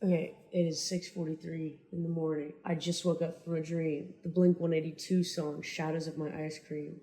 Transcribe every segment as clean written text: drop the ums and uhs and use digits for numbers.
Okay, it is 6:43 in the morning. I just woke up from a dream. The Blink-182 song, Shadows of My Ice Cream.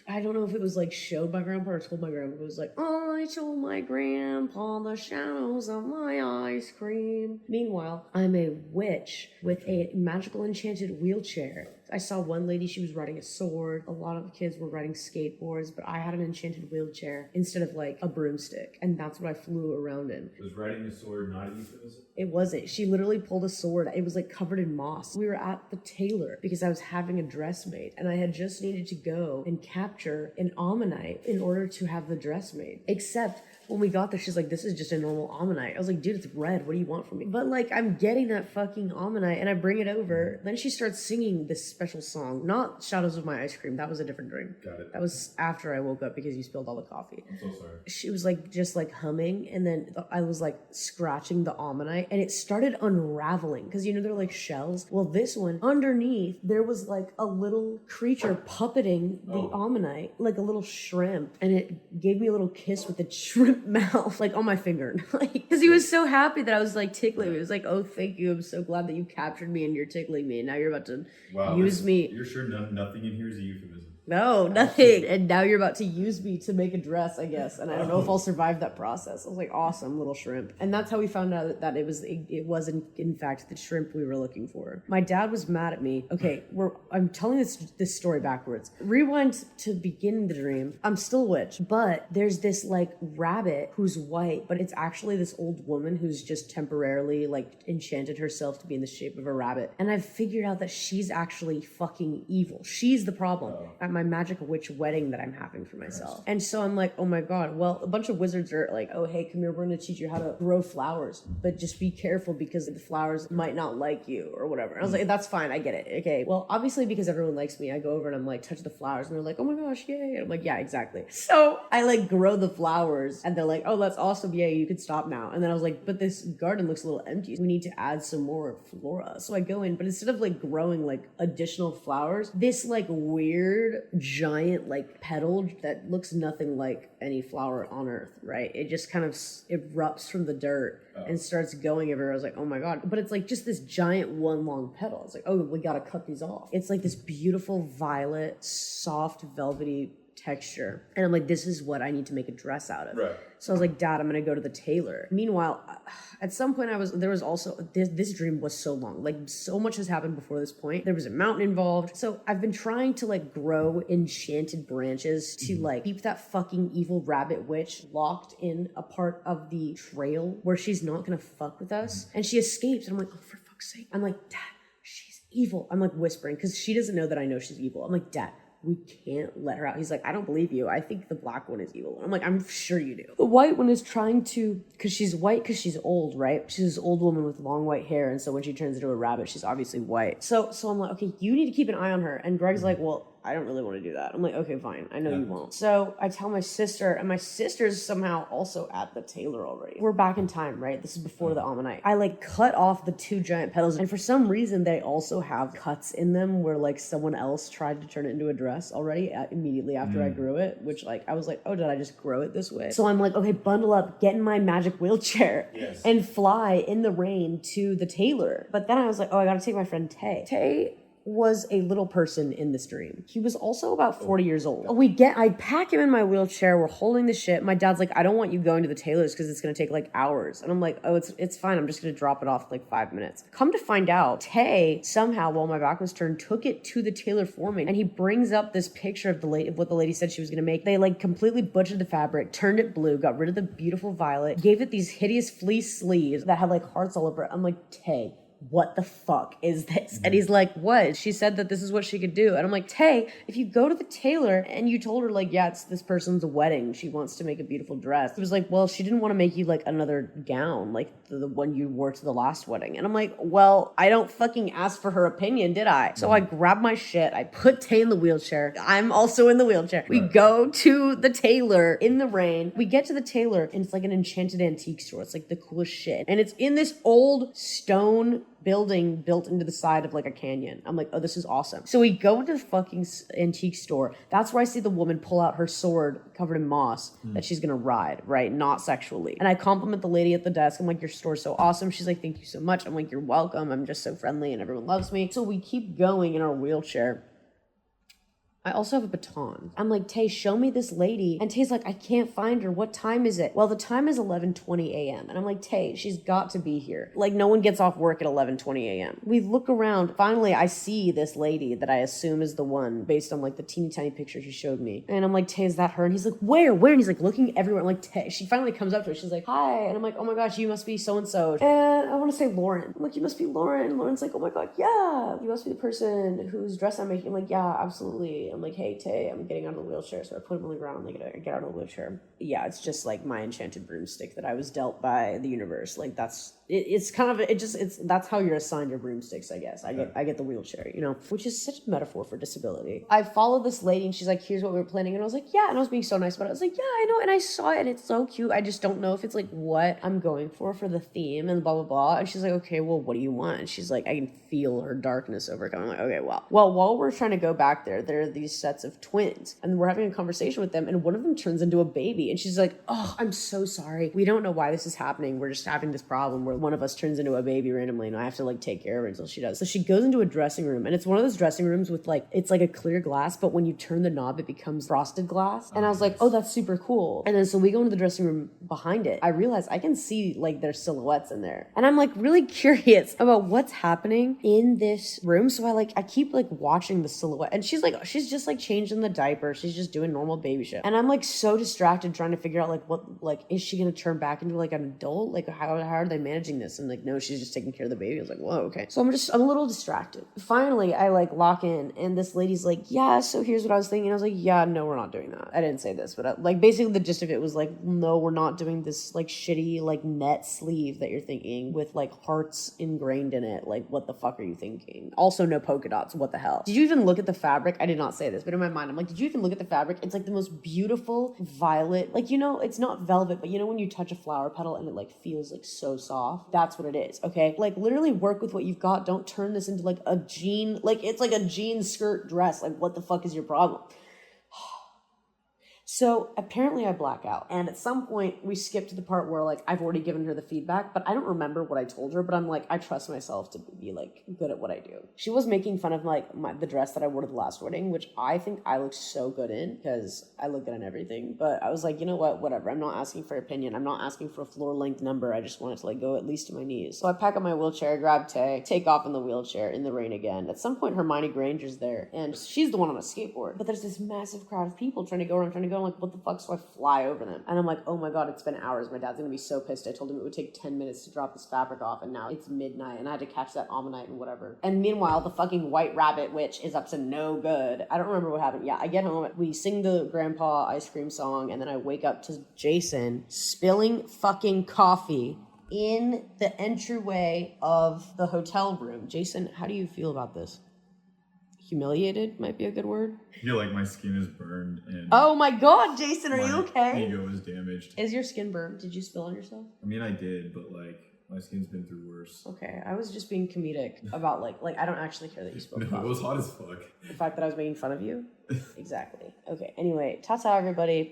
I don't know if it was like showed by grandpa or told my grandpa. It was like, I told my grandpa the shadows of my ice cream. Meanwhile, I'm a witch with a magical enchanted wheelchair. I saw one lady, she was riding a sword. A lot of the kids were riding skateboards, but I had an enchanted wheelchair instead of like a broomstick. And that's what I flew around in. Was riding a sword not a euphemism? It wasn't. She literally pulled a sword. It was like covered in moss. We were at the tailor because I was having a dress made and I had just needed to go and capture an ammonite in order to have the dress made. Except when we got there, she's like, this is just a normal ammonite. I was like, dude, it's red. What do you want from me? But like, I'm getting that fucking ammonite and I bring it over. Then she starts singing this special song, not Shadows of My Ice Cream. That was a different dream. Got it. That was after I woke up because you spilled all the coffee. I'm so sorry. She was like, just like humming. And then I was like scratching the ammonite and it started unraveling because you know, they're like shells. Well, this one underneath, there was like a little creature puppeting the ammonite, like a little shrimp. And it gave me a little kiss with the shrimp mouth, like on my finger. Because he was so happy that I was like tickling him. He was like, oh, thank you. I'm so glad that you captured me and you're tickling me. And now you're about to use me. You're sure nothing in here is a euphemism? No, nothing. And now you're about to use me to make a dress, I guess. And I don't know if I'll survive that process. I was like, awesome, little shrimp. And that's how we found out that it was in fact the shrimp we were looking for. My dad was mad at me. Okay, I'm telling this story backwards. Rewind to beginning the dream. I'm still a witch, but there's this like rabbit who's white, but it's actually this old woman who's just temporarily like enchanted herself to be in the shape of a rabbit. And I've figured out that she's actually fucking evil. She's the problem. At my magic witch wedding that I'm having for myself. And so I'm like, oh my god, well, a bunch of wizards are like, oh hey, come here, we're gonna teach you how to grow flowers, but just be careful because the flowers might not like you or whatever. And I was like, that's fine, I get it. Okay, well, obviously because everyone likes me, I go over and I'm like, touch the flowers, and they're like, oh my gosh, yay. And I'm like, yeah, exactly. So I like grow the flowers and they're like, oh, that's awesome, yay, you can stop now. And then I was like, but this garden looks a little empty, we need to add some more flora. So I go in, but instead of like growing like additional flowers, this like weird giant like petal that looks nothing like any flower on earth, right? It just kind of erupts from the dirt and starts going everywhere. I was like, oh my god. But it's like just this giant one long petal. I was like, oh, we gotta cut these off. It's like this beautiful violet, soft, velvety texture. And I'm like, this is what I need to make a dress out of. Right. So I was like, Dad, I'm gonna go to the tailor. Meanwhile, at some point there was also, this dream was so long. Like so much has happened before this point. There was a mountain involved. So I've been trying to like grow enchanted branches to like keep that fucking evil rabbit witch locked in a part of the trail where she's not gonna fuck with us. And she escapes. And I'm like, oh, for fuck's sake. I'm like, Dad, she's evil. I'm like whispering because she doesn't know that I know she's evil. I'm like, Dad, we can't let her out. He's like, I don't believe you. I think the black one is evil. I'm like, I'm sure you do. The white one is trying to, because she's white because she's old, right? She's this old woman with long white hair. And so when she turns into a rabbit, she's obviously white. So I'm like, okay, you need to keep an eye on her. And Greg's like, well, I don't really want to do that. I'm like, okay, fine. I know you won't. So I tell my sister, and my sister's somehow also at the tailor already. We're back in time, right? This is before the ammonite. I like cut off the two giant petals, and for some reason they also have cuts in them where like someone else tried to turn it into a dress already immediately after I grew it, which like I was like, oh, did I just grow it this way? So I'm like, okay, bundle up, get in my magic wheelchair and fly in the rain to the tailor. But then I was like, oh, I gotta take my friend Tay. Tay was a little person in this dream. He was also about 40 years old. I pack him in my wheelchair. We're holding the shit. My dad's like, I don't want you going to the tailor's because it's going to take like hours. And I'm like, oh, it's fine. I'm just going to drop it off in like 5 minutes. Come to find out, Tay somehow, while my back was turned, took it to the tailor for me. And he brings up this picture of what the lady said she was going to make. They like completely butchered the fabric, turned it blue, got rid of the beautiful violet, gave it these hideous fleece sleeves that had like hearts all over it. I'm like, Tay, what the fuck is this? And he's like, what? She said that this is what she could do. And I'm like, Tay, if you go to the tailor and you told her like, yeah, it's this person's wedding, she wants to make a beautiful dress. He was like, well, she didn't want to make you like another gown, like the one you wore to the last wedding. And I'm like, well, I don't fucking ask for her opinion, did I? So I grab my shit, I put Tay in the wheelchair. I'm also in the wheelchair. We go to the tailor in the rain. We get to the tailor and it's like an enchanted antique store. It's like the coolest shit. And it's in this old stone building built into the side of like a canyon. I'm like, oh, this is awesome. So we go into the fucking antique store. That's where I see the woman pull out her sword covered in moss that she's gonna ride, right? Not sexually. And I compliment the lady at the desk. I'm like, your store's so awesome. She's like, thank you so much. I'm like, you're welcome. I'm just so friendly and everyone loves me. So we keep going in our wheelchair. I also have a baton. I'm like, Tay, show me this lady. And Tay's like, I can't find her. What time is it? Well, the time is 11:20 a.m. And I'm like, Tay, she's got to be here. Like, no one gets off work at 11:20 a.m. We look around. Finally, I see this lady that I assume is the one based on like the teeny tiny picture he showed me. And I'm like, Tay, is that her? And he's like, where? And he's like looking everywhere. I'm like, Tay. She finally comes up to her. She's like, hi. And I'm like, oh my gosh, you must be so-and-so. And I want to say Lauren. I'm like, you must be Lauren. And Lauren's like, oh my God, yeah. You must be the person whose dress I'm making. I'm like, yeah, absolutely. I'm like, hey, Tay, I'm getting out of the wheelchair. So I put him on the ground. Like, I get out of the wheelchair. Yeah, it's just like my enchanted broomstick that I was dealt by the universe. Like, it's kind of, that's how you're assigned your broomsticks, I guess. I get the wheelchair, you know, which is such a metaphor for disability. I followed this lady and she's like, here's what we were planning. And I was like, yeah. And I was being so nice about it. I was like, yeah, I know. And I saw it and it's so cute. I just don't know if it's like what I'm going for the theme and blah, blah, blah. And she's like, okay, well, what do you want? And she's like, I can feel her darkness overcoming. I'm like, okay, well, while we're trying to go back there are these sets of twins and we're having a conversation with them and one of them turns into a baby and she's like, oh, I'm so sorry. We don't know why this is happening. We're just having this problem where one of us turns into a baby randomly and I have to like take care of her until she does. So she goes into a dressing room and it's one of those dressing rooms with like, it's like a clear glass, but when you turn the knob, it becomes frosted glass. And I was like, oh, that's super cool. And then so we go into the dressing room behind it. I realize I can see like their silhouettes in there. And I'm like really curious about what's happening in this room. So I keep like watching the silhouette and she's just like changing the diaper. She's just doing normal baby shit. And I'm like so distracted trying to figure out like what, like, is she going to turn back into like an adult? Like how are they managing this? And like, no, she's just taking care of the baby. I was like, whoa, okay. So I'm a little distracted. Finally, I like lock in and this lady's like, yeah, so here's what I was thinking. I was like, yeah, no, we're not doing that. I didn't say this, but like basically the gist of it was like, no, we're not doing this like shitty like net sleeve that you're thinking with like hearts ingrained in it. Like, what the fuck are you thinking? Also, no polka dots. What the hell? Did you even look at the fabric? I did not say this, but in my mind, I'm like, did you even look at the fabric? It's like the most beautiful violet. Like, you know, it's not velvet, but you know when you touch a flower petal and it like feels like so soft? That's what it is, okay? Like, literally work with what you've got. Don't turn this into like a jean, like it's like a jean skirt dress. Like, what the fuck is your problem? So apparently I black out. And at some point we skip to the part where like I've already given her the feedback, but I don't remember what I told her, but I'm like, I trust myself to be like good at what I do. She was making fun of like the dress that I wore to the last wedding, which I think I look so good in because I look good in everything. But I was like, you know what, whatever. I'm not asking for opinion. I'm not asking for a floor length number. I just wanted to like go at least to my knees. So I pack up my wheelchair, grab Tay, take off in the wheelchair in the rain again. At some point Hermione Granger's there and she's the one on a skateboard, but there's this massive crowd of people trying to go around. I'm like, what the fuck? So I fly over them. And I'm like, oh my God, it's been hours. My dad's gonna be so pissed. I told him it would take 10 minutes to drop this fabric off, and now it's midnight, and I had to catch that ammonite and whatever. And meanwhile, the fucking white rabbit witch is up to no good. I don't remember what happened. Yeah, I get home, we sing the grandpa ice cream song, and then I wake up to Jason spilling fucking coffee in the entryway of the hotel room. Jason, how do you feel about this? Humiliated might be a good word. I feel like my skin is burned and oh my God, Jason, are you okay? My ego is damaged. Is your skin burned? Did you spill on yourself? I mean, I did, but like my skin's been through worse. Okay, I was just being comedic about like I don't actually care that you spilled coffee. No, it was hot as fuck. The fact that I was making fun of you? Exactly. Okay, anyway, ta-ta everybody.